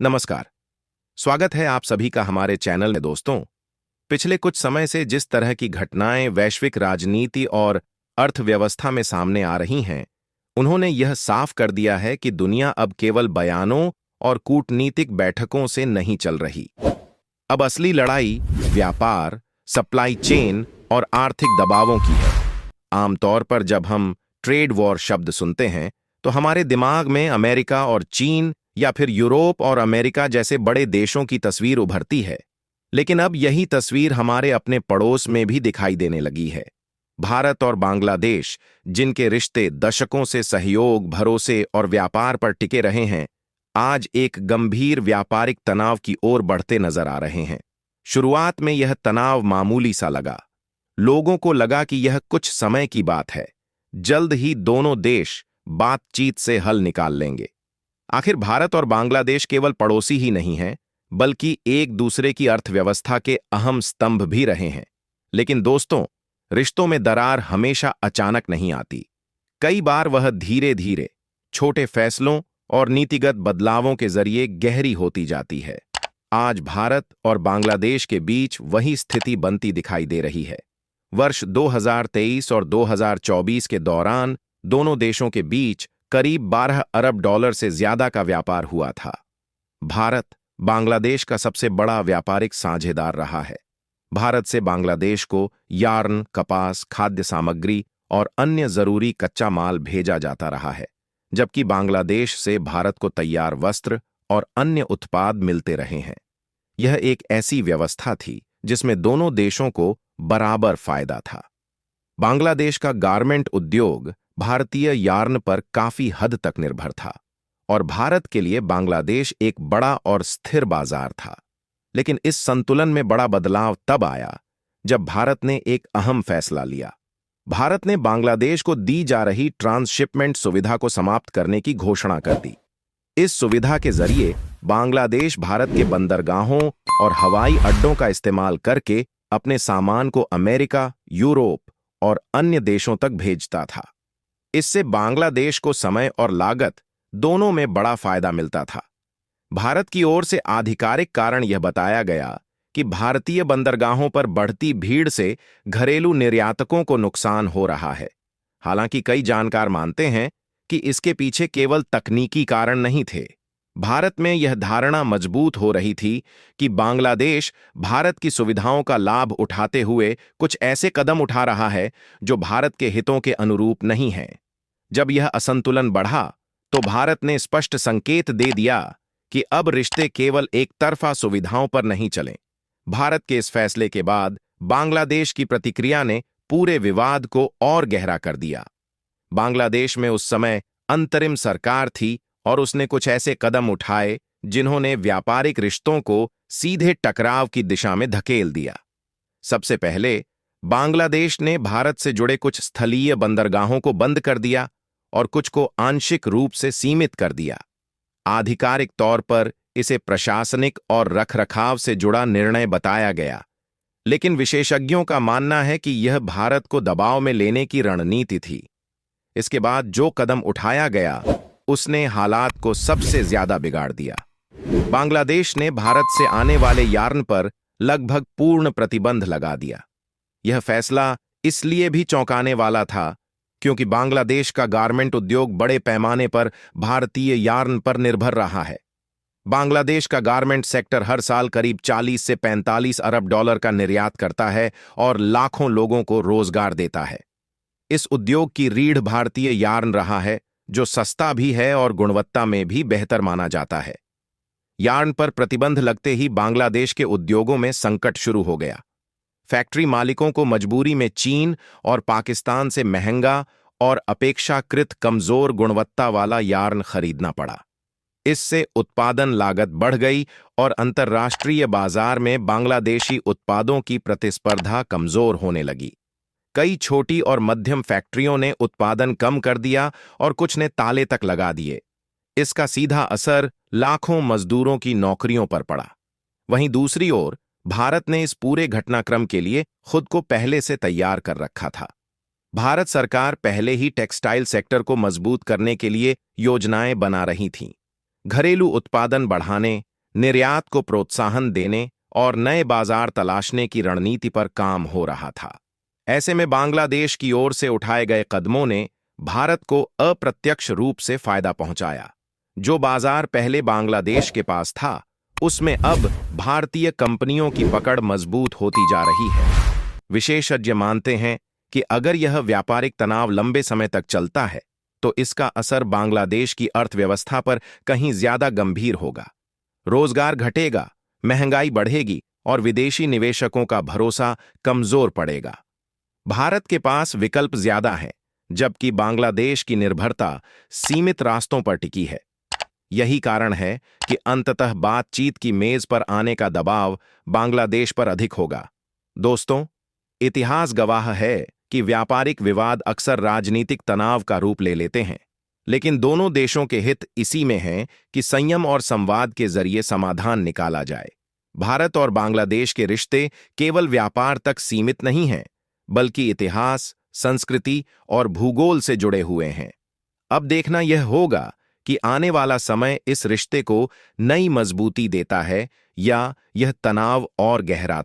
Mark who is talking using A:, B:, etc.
A: नमस्कार। स्वागत है आप सभी का हमारे चैनल में। दोस्तों, पिछले कुछ समय से जिस तरह की घटनाएं वैश्विक राजनीति और अर्थव्यवस्था में सामने आ रही हैं, उन्होंने यह साफ कर दिया है कि दुनिया अब केवल बयानों और कूटनीतिक बैठकों से नहीं चल रही। अब असली लड़ाई व्यापार, सप्लाई चेन और आर्थिक दबावों की है। आमतौर पर जब हम ट्रेड वॉर शब्द सुनते हैं, तो हमारे दिमाग में अमेरिका और चीन या फिर यूरोप और अमेरिका जैसे बड़े देशों की तस्वीर उभरती है। लेकिन अब यही तस्वीर हमारे अपने पड़ोस में भी दिखाई देने लगी है। भारत और बांग्लादेश, जिनके रिश्ते दशकों से सहयोग, भरोसे और व्यापार पर टिके रहे हैं, आज एक गंभीर व्यापारिक तनाव की ओर बढ़ते नजर आ रहे हैं। शुरुआत में यह तनाव मामूली सा लगा। लोगों को लगा कि यह कुछ समय की बात है, जल्द ही दोनों देश बातचीत से हल निकाल लेंगे। आखिर भारत और बांग्लादेश केवल पड़ोसी ही नहीं हैं, बल्कि एक दूसरे की अर्थव्यवस्था के अहम स्तंभ भी रहे हैं। लेकिन दोस्तों, रिश्तों में दरार हमेशा अचानक नहीं आती। कई बार वह धीरे धीरे, छोटे फैसलों और नीतिगत बदलावों के जरिए गहरी होती जाती है। आज भारत और बांग्लादेश के बीच वही स्थिति बनती दिखाई दे रही है। वर्ष 2023 और 2024 के दौरान दोनों देशों के बीच करीब 12 अरब डॉलर से ज्यादा का व्यापार हुआ था। भारत बांग्लादेश का सबसे बड़ा व्यापारिक साझेदार रहा है। भारत से बांग्लादेश को यार्न, कपास, खाद्य सामग्री और अन्य जरूरी कच्चा माल भेजा जाता रहा है, जबकि बांग्लादेश से भारत को तैयार वस्त्र और अन्य उत्पाद मिलते रहे हैं। यह एक ऐसी व्यवस्था थी जिसमें दोनों देशों को बराबर फायदा था। बांग्लादेश का गारमेंट उद्योग भारतीय यार्न पर काफी हद तक निर्भर था और भारत के लिए बांग्लादेश एक बड़ा और स्थिर बाजार था। लेकिन इस संतुलन में बड़ा बदलाव तब आया जब भारत ने एक अहम फैसला लिया। भारत ने बांग्लादेश को दी जा रही ट्रांसशिपमेंट सुविधा को समाप्त करने की घोषणा कर दी। इस सुविधा के जरिए बांग्लादेश भारत के बंदरगाहों और हवाई अड्डों का इस्तेमाल करके अपने सामान को अमेरिका, यूरोप और अन्य देशों तक भेजता था। इससे बांग्लादेश को समय और लागत दोनों में बड़ा फायदा मिलता था। भारत की ओर से आधिकारिक कारण यह बताया गया कि भारतीय बंदरगाहों पर बढ़ती भीड़ से घरेलू निर्यातकों को नुकसान हो रहा है। हालांकि कई जानकार मानते हैं कि इसके पीछे केवल तकनीकी कारण नहीं थे। भारत में यह धारणा मजबूत हो रही थी कि बांग्लादेश भारत की सुविधाओं का लाभ उठाते हुए कुछ ऐसे कदम उठा रहा है जो भारत के हितों के अनुरूप नहीं हैं। जब यह असंतुलन बढ़ा, तो भारत ने स्पष्ट संकेत दे दिया कि अब रिश्ते केवल एक तरफा सुविधाओं पर नहीं चलें। भारत के इस फैसले के बाद बांग्लादेश की प्रतिक्रिया ने पूरे विवाद को और गहरा कर दिया। बांग्लादेश में उस समय अंतरिम सरकार थी और उसने कुछ ऐसे कदम उठाए जिन्होंने व्यापारिक रिश्तों को सीधे टकराव की दिशा में धकेल दिया। सबसे पहले बांग्लादेश ने भारत से जुड़े कुछ स्थलीय बंदरगाहों को बंद कर दिया और कुछ को आंशिक रूप से सीमित कर दिया। आधिकारिक तौर पर इसे प्रशासनिक और रखरखाव से जुड़ा निर्णय बताया गया, लेकिन विशेषज्ञों का मानना है कि यह भारत को दबाव में लेने की रणनीति थी। इसके बाद जो कदम उठाया गया, उसने हालात को सबसे ज्यादा बिगाड़ दिया। बांग्लादेश ने भारत से आने वाले यार्न पर लगभग पूर्ण प्रतिबंध लगा दिया। यह फैसला इसलिए भी चौंकाने वाला था क्योंकि बांग्लादेश का गारमेंट उद्योग बड़े पैमाने पर भारतीय यार्न पर निर्भर रहा है। बांग्लादेश का गारमेंट सेक्टर हर साल करीब 40 से 45 अरब डॉलर का निर्यात करता है और लाखों लोगों को रोजगार देता है। इस उद्योग की रीढ़ भारतीय यार्न रहा है, जो सस्ता भी है और गुणवत्ता में भी बेहतर माना जाता है। यार्न पर प्रतिबंध लगते ही बांग्लादेश के उद्योगों में संकट शुरू हो गया। फैक्ट्री मालिकों को मजबूरी में चीन और पाकिस्तान से महंगा और अपेक्षाकृत कमजोर गुणवत्ता वाला यार्न खरीदना पड़ा। इससे उत्पादन लागत बढ़ गई और अंतर्राष्ट्रीय बाजार में बांग्लादेशी उत्पादों की प्रतिस्पर्धा कमजोर होने लगी। कई छोटी और मध्यम फैक्ट्रियों ने उत्पादन कम कर दिया और कुछ ने ताले तक लगा दिए। इसका सीधा असर लाखों मजदूरों की नौकरियों पर पड़ा। वहीं दूसरी ओर भारत ने इस पूरे घटनाक्रम के लिए खुद को पहले से तैयार कर रखा था। भारत सरकार पहले ही टेक्सटाइल सेक्टर को मजबूत करने के लिए योजनाएं बना रही थी, घरेलू उत्पादन बढ़ाने, निर्यात को प्रोत्साहन देने और नए बाजार तलाशने की रणनीति पर काम हो रहा था। ऐसे में बांग्लादेश की ओर से उठाए गए कदमों ने भारत को अप्रत्यक्ष रूप से फायदा पहुंचाया। जो बाजार पहले बांग्लादेश के पास था, उसमें अब भारतीय कंपनियों की पकड़ मजबूत होती जा रही है। विशेषज्ञ मानते हैं कि अगर यह व्यापारिक तनाव लंबे समय तक चलता है, तो इसका असर बांग्लादेश की अर्थव्यवस्था पर कहीं ज्यादा गंभीर होगा। रोजगार घटेगा, महंगाई बढ़ेगी और विदेशी निवेशकों का भरोसा कमजोर पड़ेगा। भारत के पास विकल्प ज्यादा हैं, जबकि बांग्लादेश की निर्भरता सीमित रास्तों पर टिकी है। यही कारण है कि अंततः बातचीत की मेज पर आने का दबाव बांग्लादेश पर अधिक होगा। दोस्तों, इतिहास गवाह है कि व्यापारिक विवाद अक्सर राजनीतिक तनाव का रूप ले लेते हैं, लेकिन दोनों देशों के हित इसी में हैं कि संयम और संवाद के जरिए समाधान निकाला जाए। भारत और बांग्लादेश के रिश्ते केवल व्यापार तक सीमित नहीं हैं, बल्कि इतिहास, संस्कृति और भूगोल से जुड़े हुए हैं। अब देखना यह होगा कि आने वाला समय इस रिश्ते को नई मजबूती देता है या यह तनाव और गहराता है।